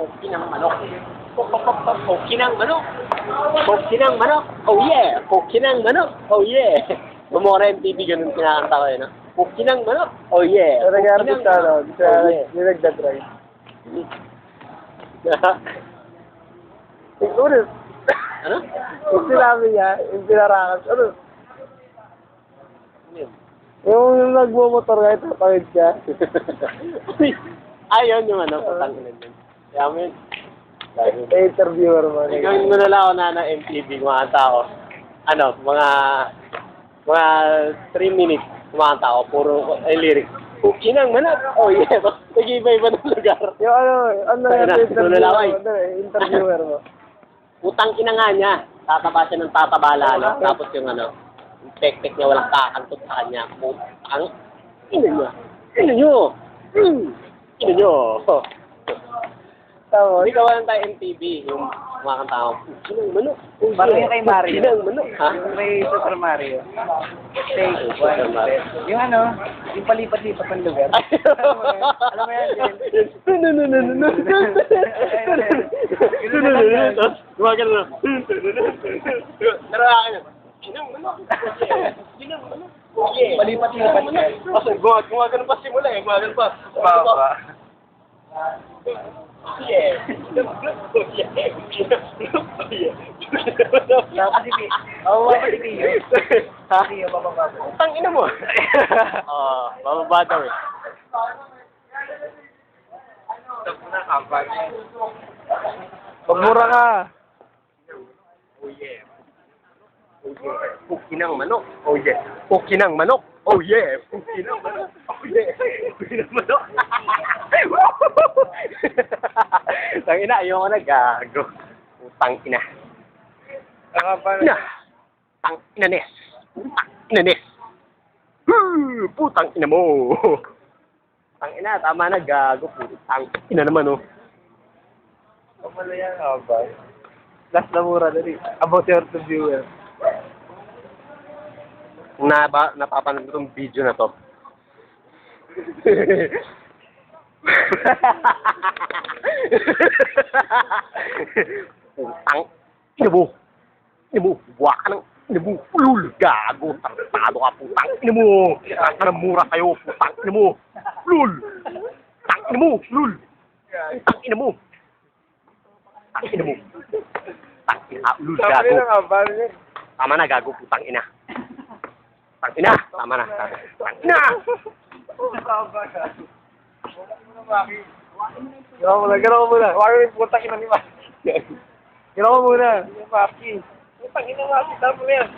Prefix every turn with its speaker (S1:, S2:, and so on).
S1: Poki ng manok. Poki ng manok. Poki ng manok. Oh yeah. Poki ng manok. Oh yeah. Mamora MTV ganun kinakanta ko no? Poki ng manok. Oh yeah.
S2: Pero nangyari sa ano, sa nagdadrive. Siguro,
S1: Ano?
S2: yung sinabi niya, yung pinarakas, ano? Yung nagmumotor nga, tatawid siya.
S1: Ayun yung ano, patang ina din. Yamin.
S2: Interviewer mo.
S1: Gawin mo na lang ako na ng MTV, kumakanta ako. Ano, mga 3 minutes kumakanta ako, puro lyrics. Poki ng manok. Oh yeah. Nag-iba-iba ng lugar.
S2: Yung ano interviewer mo.
S1: Utang ina nga niya. Tataba siya ng tataba lalo. Tapos yung ano, yung tek-tek niya walang kakantot sa kanya. Utang ina niya. Ina niyo. Ina niyo.
S2: Tapos,
S1: Hindi gawa lang tayo MTV. Yung kumakanta ako. Poki ng manok.
S2: parang yung kay Mario.
S1: Poki ng manok. Ha?
S2: Yung may Super Mario. Take
S1: Super
S2: one.
S1: Mario.
S2: Yung ano, yung palipat-lipat ng lugar. Alam mo yan, Jen?
S1: Tapos, gumagal na. Pero akin na. Kinang manok. Kinang manok.
S2: Palipat-lipat ka.
S1: Kasi gumagal pa simula eh. Gumagal pa.
S2: Baba.
S1: Yeah.
S2: Kasi Pio.
S1: Ha?
S2: Pio, bababa.
S1: Tang ina mo. Oo, bababa daw eh.
S2: Pagmura ka.
S1: Oh yeah. Oh yeah. Puki ng manok. Oh yeah. Puki ng manok. Oh yeah. Puki ng manok. Oh yeah. Puki ng manok. Tang ina, ayoko na gago. Putang ina. Ina. Tang ina nes. Putang ina nes. Putang ina mo. Tang ina, tama na gago. Putang ina naman oh.
S2: Pamalo yan, ba? Last na mura na rin. About your viewer.
S1: Napapanood ko itong video na to. Putang ina mo. Ina mo. Buwa ka ng ina mo. Ulul. Gago. Tartado ka putang ina mo. Tartado na mura sa'yo. Putang ina mo. Ulul. Putang ina mo. Ulul. Putang ina mo. Putang ina mo. Putang ina. Ulul. Gago. Tama na gago. Putang ina. Putang ina. Tama na. Putang ina.
S2: Ginawa mo muna. Huwag yung putang ina ni Maki. Ginawa mo muna. Yung Maki. Putang ina Maki. Tama mo yan.